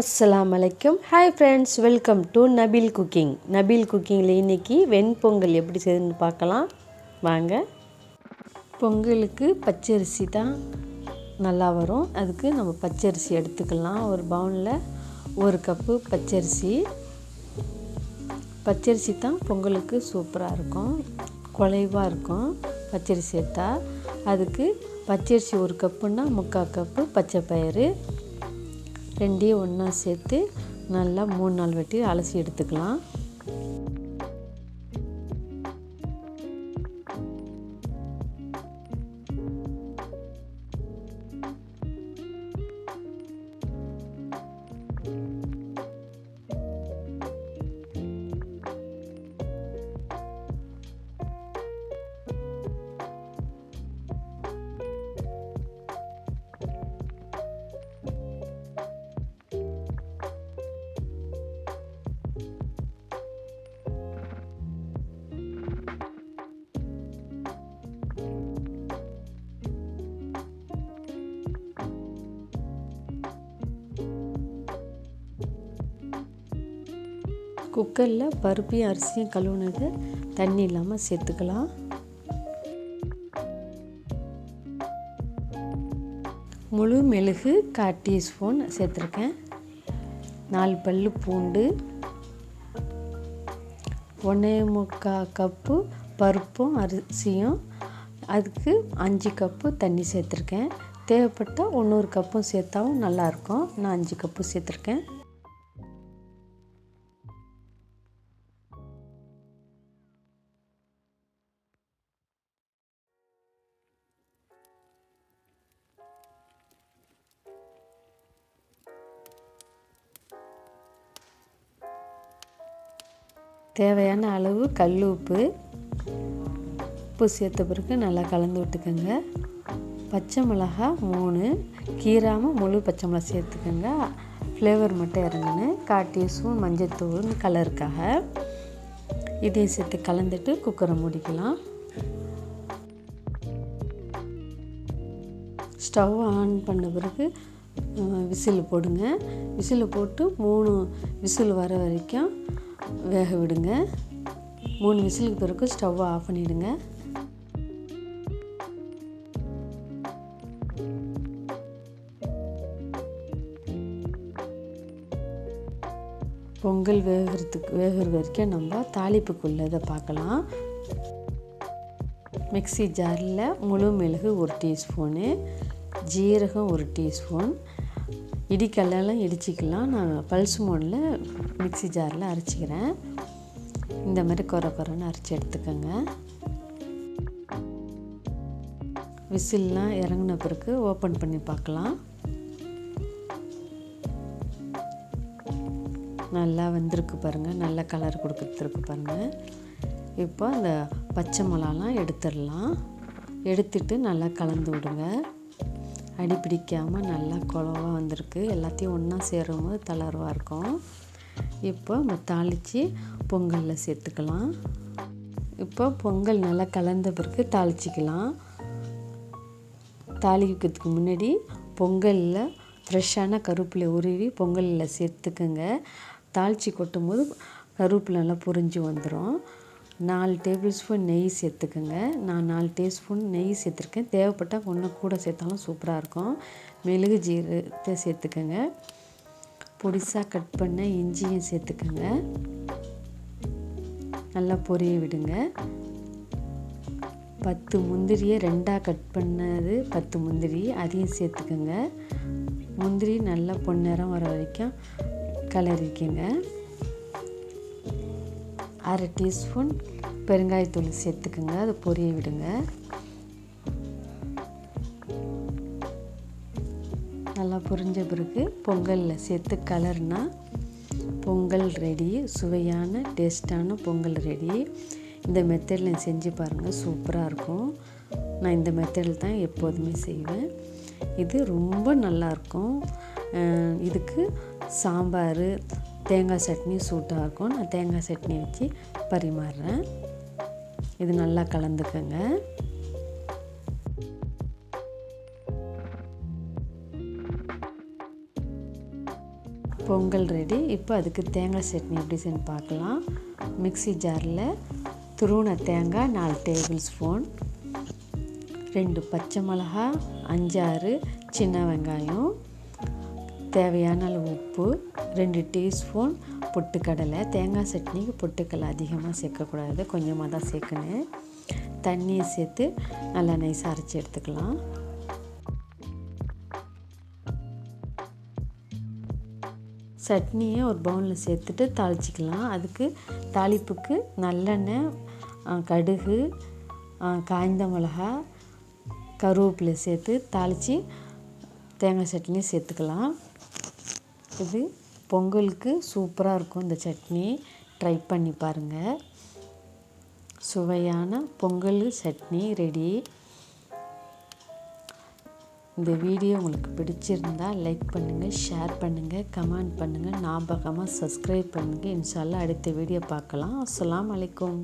அஸ்ஸலாமு அலைக்கும். Hi friends, welcome to Nabeel cooking. Nabeel குக்கிங்கில் இன்றைக்கி வெண்பொங்கல் எப்படி செய்யுதுன்னு பார்க்கலாம் வாங்க. பொங்கலுக்கு பச்சரிசி தான் நல்லா வரும். அதுக்கு நம்ம பச்சரிசி எடுத்துக்கலாம். ஒரு பவுனில் 1 கப்பு பச்சரிசி தான் பொங்கலுக்கு சூப்பராக இருக்கும், குலைவாக இருக்கும் பச்சரிசி சேர்த்தா. அதுக்கு பச்சரிசி 1 கப்புன்னா 3/4 கப்பு பச்சை பயிறு ரெண்டையும் ஒன்றா சேர்த்து நல்லா 3-4 வாட்டி அலசி எடுத்துக்கலாம். குக்கரில் பருப்பையும் அரிசியும் கழுவுனது தண்ணி இல்லாமல் சேர்த்துக்கலாம். முழு மிளகு 1/4 டீஸ்பூன் சேர்த்துருக்கேன். 4 பல்லு பூண்டு, 1.25 கப்பு பருப்பும் அரிசியும், அதுக்கு 5 கப்பு தண்ணி சேர்த்துருக்கேன். தேவைப்பட்டால் 1 கப்பும் சேர்த்தாவும் நல்லாயிருக்கும். நான் 5 கப்பு சேர்த்துருக்கேன். தேவையான அளவு கல் உப்பு சேர்த்த பிறகு நல்லா கலந்து விட்டுக்கோங்க. பச்சை மிளகா 3 கீராமல் முழு பச்சை மிளகா சேர்த்துக்கோங்க. ஃப்ளேவர் மட்டும் இறங்குன்னு 1/4 டீஸ்பூன் மஞ்சள்தூள் கலருக்காக. இதையும் சேர்த்து கலந்துட்டு குக்கரை மூடிக்கலாம். ஸ்டவ் ஆன் பண்ண பிறகு விசில் போடுங்க. விசில் போட்டு 3 விசில் வர வரைக்கும் வேக விடுங்க. 3 விசிலுக்கு பிறகு ஸ்டவ்வை ஆஃப் பண்ணிவிடுங்க. பொங்கல் வேகிற வரைக்கும் நம்ம தாளிப்புக்குள்ளதை பார்க்கலாம். மிக்ஸி ஜாரில் முழு மிளகு 1 டீஸ்பூனு, ஜீரகம் 1 டீஸ்பூன், இடிக்கல்லாம் இடிச்சிக்கலாம். நான் பல்ஸ் மோடில் மிக்ஸி ஜாரில் அரைச்சிக்கிறேன். இந்த மாதிரி கொரன்னு அரைச்சி எடுத்துக்கோங்க. விசில்லாம் இறங்கின பிறகு ஓப்பன் பண்ணி பார்க்கலாம். நல்லா வந்திருக்கு பாருங்கள், நல்ல கலர் கொடுத்துருக்கு பாருங்கள். இப்போ அந்த பச்சை மிளகாலாம் எடுத்துடலாம். எடுத்துட்டு நல்லா கலந்து விடுங்க. அடி பிடிக்காமல் நல்லா குழவாக வந்திருக்கு. எல்லாத்தையும் ஒன்றா சேரும்போது தளர்வாக இருக்கும். இப்போ நம்ம தாளித்து பொங்கலில் சேர்த்துக்கலாம். இப்போ பொங்கல் நல்லா கலந்த பிறகு தாளிச்சிக்கலாம். தாளிக்கிறதுக்கு முன்னாடி பொங்கலில் ஃப்ரெஷ்ஷான கருவேப்பிலை உருவி பொங்கலில் சேர்த்துக்கோங்க. தாளித்து கொட்டும் போது கருவேப்பிலை நல்லா பொரிஞ்சு வந்துடும். 4 டேபிள் ஸ்பூன் நெய் சேர்த்துக்கோங்க. நான் 4 டீஸ்பூன் நெய் சேர்த்துருக்கேன். தேவைப்பட்டால் ஒன்று கூட சேர்த்தாலும் சூப்பராக இருக்கும். மிளகு ஜீரகத்தை சேர்த்துக்கோங்க. பொடிசாக கட் பண்ண இஞ்சியும் சேர்த்துக்கோங்க. நல்லா பொரிய விடுங்க. 10 முந்திரியை 2ஆக கட் பண்ணது 10 முந்திரி அதையும் சேர்த்துக்கோங்க. முந்திரி நல்லா பொன்னிறம் வர வரைக்கும் கலரிக்கங்க. 1/2 டீஸ்பூன் பெருங்காயத்தூள் சேர்த்துக்குங்க. அதை பொரிய விடுங்க. நல்லா பொரிஞ்ச பிறகு பொங்கலில் சேர்த்து கலர்னா பொங்கல் ரெடி. சுவையான டேஸ்டான பொங்கல் ரெடி. இந்த மெத்தடில் செஞ்சு பாருங்கள், சூப்பராக இருக்கும். நான் இந்த மெத்தடில் தான் எப்போதுமே செய்வேன். இது ரொம்ப நல்லாயிருக்கும். இதுக்கு சாம்பார், தேங்காய் சட்னி சூட்டாக இருக்கும். நான் தேங்காய் சட்னி வச்சு பரிமாறுறேன். இது நல்லா கலந்துக்கங்க. பொங்கல் ரெடி. இப்போ அதுக்கு தேங்காய் சட்னி எப்படி செய்யணும்னு பார்க்கலாம். மிக்ஸி ஜாரில் துருவின தேங்காய் 4 டேபிள் ஸ்பூன், 2 பச்சை மிளகா, 5-6 சின்ன வெங்காயம், தேவையான அளவு உப்பு, 2 டீஸ்பூன் பொட்டுக்கடலை. தேங்காய் சட்னிக்கு பொட்டுக்கடலை அதிகமாக சேர்க்கக்கூடாது, கொஞ்சமாக தான் சேர்க்கணும். தண்ணியை சேர்த்து நல்லா நைஸாக அரைச்சி எடுத்துக்கலாம். சட்னியை ஒரு பவுலில் சேர்த்துட்டு தாளிச்சிக்கலாம். அதுக்கு தாளிப்புக்கு நல்லெண்ணெய், கடுகு, காய்ந்த மிளகா, கருவேப்பிலை சேர்த்து தாளித்து தேங்காய் சட்னி சேர்த்துக்கலாம். இது பொங்கலுக்கு சூப்பராக இருக்கும். இந்த சட்னி ட்ரை பண்ணி பாருங்கள். சுவையான பொங்கல் சட்னி ரெடி. இந்த வீடியோ உங்களுக்கு பிடிச்சிருந்தால் லைக் பண்ணுங்கள், ஷேர் பண்ணுங்கள், கமெண்ட் பண்ணுங்கள், ஞாபகமாக சப்ஸ்கிரைப் பண்ணுங்கள். இன்ஷா அல்லாஹ் அடுத்த வீடியோ பார்க்கலாம். அஸ்ஸலாமு அலைக்கும்.